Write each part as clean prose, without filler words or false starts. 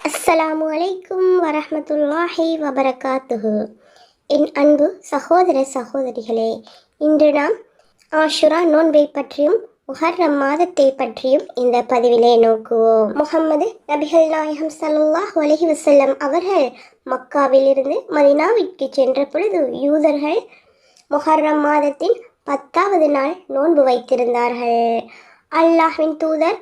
அஸ்ஸலாமு அலைக்கும் வரஹ்மத்துல்லாஹி வபரகாத்துஹு. என் அன்பு சகோதர சகோதரிகளே, இன்று நாம் ஆஷுரா நோன்பை பற்றியும் முஹர்ரம் மாதத்தை பற்றியும் இந்த பதிவிலே நோக்குவோம். முஹம்மது நபிகள் நாயகம் ஸல்லல்லாஹு அலைஹி வஸல்லம் அவர்கள் மக்காவிலிருந்து மதீனாவிற்கு சென்ற பொழுது யூதர்கள் முஹர்ரம் மாதத்தின் 10வது நாள் நோன்பு வைத்திருந்தார்கள். அல்லாஹ்வின் தூதர்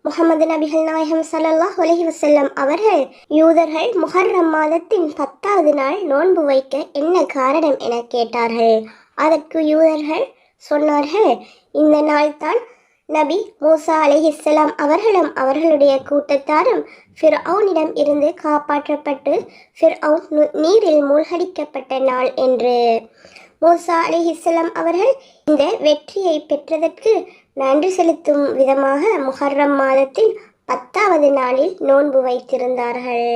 முஹம்மது நபிகள் நாயகம் ஸல்லல்லாஹு அலைஹி வஸல்லம் அவர்கள் யூதர்கள் முஹர்ரம் மாதத்தின் 10வது நாள் நோன்பு வைக்க என்ன காரணம் என கேட்டார்கள். அதற்கு யூதர்கள் சொன்னார்கள், இந்த நாள்தான் நபி மூசா அலைஹிஸ்ஸலாம் அவர்களும் அவர்களுடைய கூட்டத்தாரும் ஃபிர்அவுனிடம் இருந்து காப்பாற்றப்பட்டு ஃபிர்அவுன் நீரில் மூழ்கடிக்கப்பட்ட நாள் என்று. மூசா அலைஹிஸ்ஸலாம் அவர்கள் இந்த வெற்றியை பெற்றதற்கு நன்றி செலுத்தும் விதமாக முஹர்ரம் மாதத்தின் 10வது நாளில் நோன்பு வைத்திருந்தார்கள்.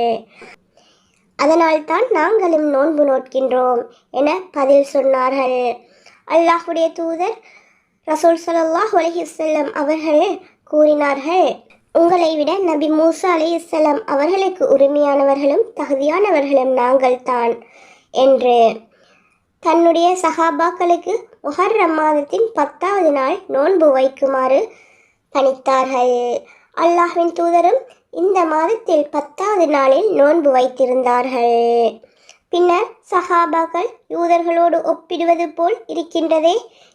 அதனால்தான் நாங்களும் நோன்பு நோட்கின்றோம் என பதில் சொன்னார்கள். அல்லாஹ்வுடைய தூதர் ரசூல் ஸல்லல்லாஹு அலைஹி வஸல்லம் அவர்கள் கூறினார்கள், உங்களை விட நபி மூசா அலைஹிஸ்ஸலாம் அவர்களுக்கு உரிமையானவர்களும் தகுதியானவர்களும் நாங்கள் தான் என்று. தன்னுடைய சஹாபாக்களுக்கு முஹர்ரம் மாதத்தின் 10வது நாள் நோன்பு வைக்குமாறு பணித்தார்கள். அல்லாஹ்வின் தூதரும் இந்த மாதத்தில் 10வது நாளில் நோன்பு வைத்திருந்தார்கள். பின்னர் சஹாபாக்கள் யூதர்களோடு ஒப்பிடுவது போல் இருக்கின்றதே,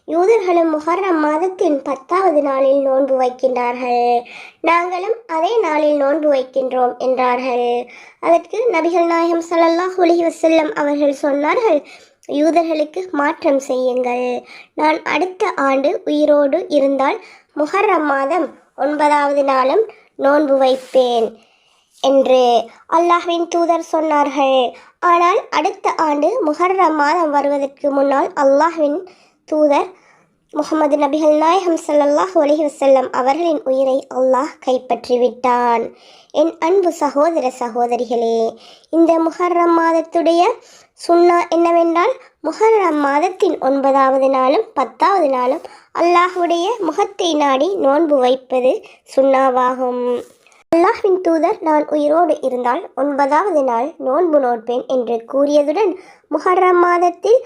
யூதர்களும் முஹர்ரம் மாதத்தின் 10வது நாளில் நோன்பு வைக்கின்றார்கள், நாங்களும் அதே நாளில் நோன்பு வைக்கின்றோம் என்றார்கள். அதற்கு நபிகள் நாயகம் ஸல்லல்லாஹு அலைஹி வஸல்லம் அவர்கள் சொன்னார்கள், யூதர்களுக்கு மாற்றம் செய்யுங்கள். நான் அடுத்த ஆண்டு உயிரோடு இருந்தால் முஹர்ரம் மாதம் 9வது நாளும் நோன்பு வைப்பேன் என்று அல்லாஹ்வின் தூதர் சொன்னார்கள். ஆனால் அடுத்த ஆண்டு முஹர்ரம் மாதம் வருவதற்கு முன்னால் அல்லாஹ்வின் தூதர் முஹம்மது நபிகள் நாயகம் ஸல்லல்லாஹு அலைஹி வஸல்லம் அவர்களின் உயிரை அல்லாஹ் கைப்பற்றி விட்டான். என் அன்பு சகோதர சகோதரிகளே, இந்த முஹர்ரம் மாதத்துடைய சுன்னா என்னவென்றால், முஹர்ரம் மாதத்தின் 9வது நாளும் 10வது நாளும் அல்லாஹ்வுடைய முகத்தை நாடி நோன்பு வைப்பது சுன்னாவாகும். அல்லாஹ்வின் தூதர் நான் உயிரோடு இருந்தால் 9வது நாள் நோன்பு நோட்பேன் என்று கூறியதுடன் முஹர்ரம் மாதத்தில்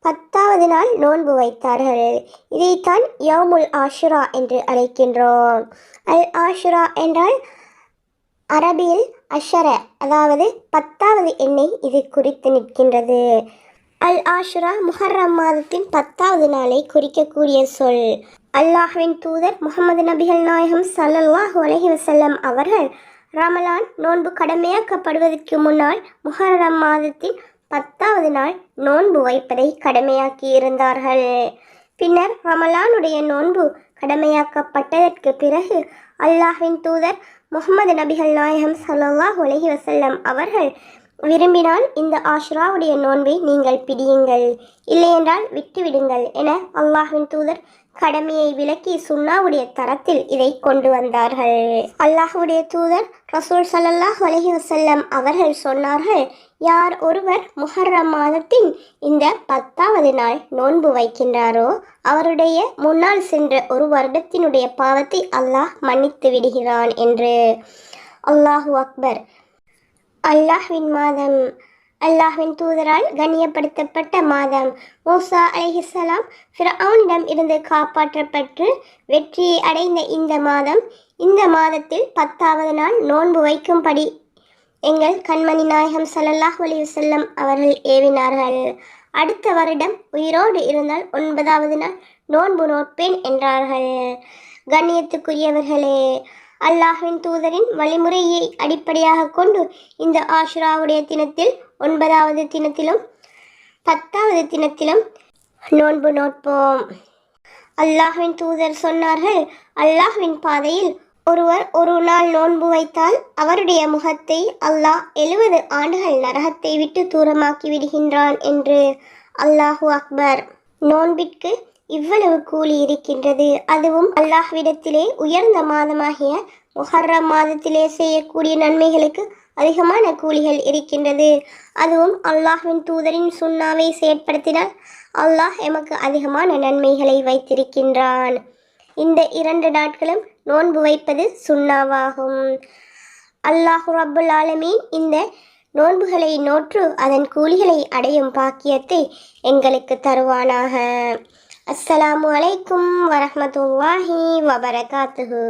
10வது நாள் நோன்பு வைத்தார்கள். இதைத்தான் யௌமுல் ஆஷுரா என்று அழைக்கின்றோம். அல் ஆஷுரா என்றால் அரபியில் அஷர, அதாவது 10வது எண்ணை இது குறித்து நிற்கின்றது. அல் ஆஷுரா முஹர்ரம் மாதத்தின் 10வது நாளை குறிக்கக்கூடிய சொல். அல்லாஹ்வின் தூதர் முஹம்மது நபிகள் நாயகம் ஸல்லல்லாஹு அலைஹி வஸல்லம் அவர்கள் ரமலான் நோன்பு கடமையாக்கப்படுவதற்கு முன்னால் முஹர்ரம் மாதத்தின் 10வது நாள் நோன்பு வைப்பதை கடமையாக்கி இருந்தார்கள். பின்னர் ரமலானுடைய நோன்பு கடமையாக்கப்பட்டதற்கு பிறகு அல்லாஹ்வின் தூதர் முஹம்மது நபிகள் நாயகம் ஸல்லல்லாஹு அலைஹி வஸல்லம் அவர்கள் விரும்பினால் இந்த ஆஷுராவுடைய நோன்பை நீங்கள் பிடியுங்கள், இல்லையென்றால் விட்டுவிடுங்கள் என அல்லாஹ்வின் தூதர் கடமையை விலக்கி சுன்னாவுடைய தரத்தில் இதை கொண்டு வந்தார்கள். அல்லாஹ்வுடைய தூதர் ரசூல் ஸல்லல்லாஹு அலைஹி வஸல்லம் அவர்கள் சொன்னார்கள், யார் ஒருவர் முஹர்ரம் மாதத்தின் இந்த 10வது நாள் நோன்பு வைக்கின்றாரோ அவருடைய முன்னால் சென்ற ஒரு வருடத்தினுடைய பாவத்தை அல்லாஹ் மன்னித்து விடுகிறான் என்று. அல்லாஹு அக்பர். அல்லாஹ்வின் மாதம், அல்லாஹ்வின் தூதரால் கண்ணியப்படுத்தப்பட்ட மாதம். மூசா அலைஹிஸ்ஸலாம் ஃபிர்அவுனிடம் இருந்து காப்பாற்றப்பட்டு வெற்றியை அடைந்த இந்த மாதம், இந்த மாதத்தில் 10வது நாள் நோன்பு வைக்கும்படி எங்கள் கண்மணி நாயகம் ஸல்லல்லாஹு அலைஹி வஸல்லம் அவர்கள் ஏவினார்கள். அடுத்த வருடம் உயிரோடு இருந்தால் 9வது நாள் நோன்பு நோட்பேன் என்றார்கள். கண்ணியத்துக்குரியவர்களே, அல்லாஹ்வின் தூதரின் வழிமுறையை அடிப்படையாக கொண்டு இந்த ஆஷுராவுடைய தினத்தில் 9வது தினத்திலும் 10வது தினத்திலும் நோன்பு நோட்போம். அல்லாஹ்வின் தூதர் சொன்னார்கள், அல்லாஹ்வின் பாதையில் ஒருவர் ஒரு நாள் நோன்பு வைத்தால் அவருடைய முகத்தை அல்லாஹ் 70 ஆண்டுகள் நரகத்தை விட்டு தூரமாக்கி விடுகின்றான் என்று. அல்லாஹு அக்பர். நோன்பிற்கு இவ்வளவு கூலி இருக்கின்றது, அதுவும் அல்லாஹ்விடத்திலே உயர்ந்த மாதமாகிய முஹர்ரம் மாதத்திலே செய்யக்கூடிய நன்மைகளுக்கு அதிகமான கூலிகள் இருக்கின்றது. அதுவும் அல்லாஹ்வின் தூதரின் சுன்னாவை செயற்படுத்தினால் அல்லாஹ் எமக்கு அதிகமான நன்மைகளை வைத்திருக்கின்றான். இந்த 2 நாட்களும் நோன்பு வைப்பது சுன்னாவாகும். அல்லாஹு ரப்புல் ஆலமீன் இந்த நோன்புகளை நோற்று அதன் கூலிகளை அடையும் பாக்கியத்தை எங்களுக்கு தருவானாக. அஸ்ஸலாமு அலைக்கும் வரஹ்மத்துல்லாஹி வபரகாத்துஹு.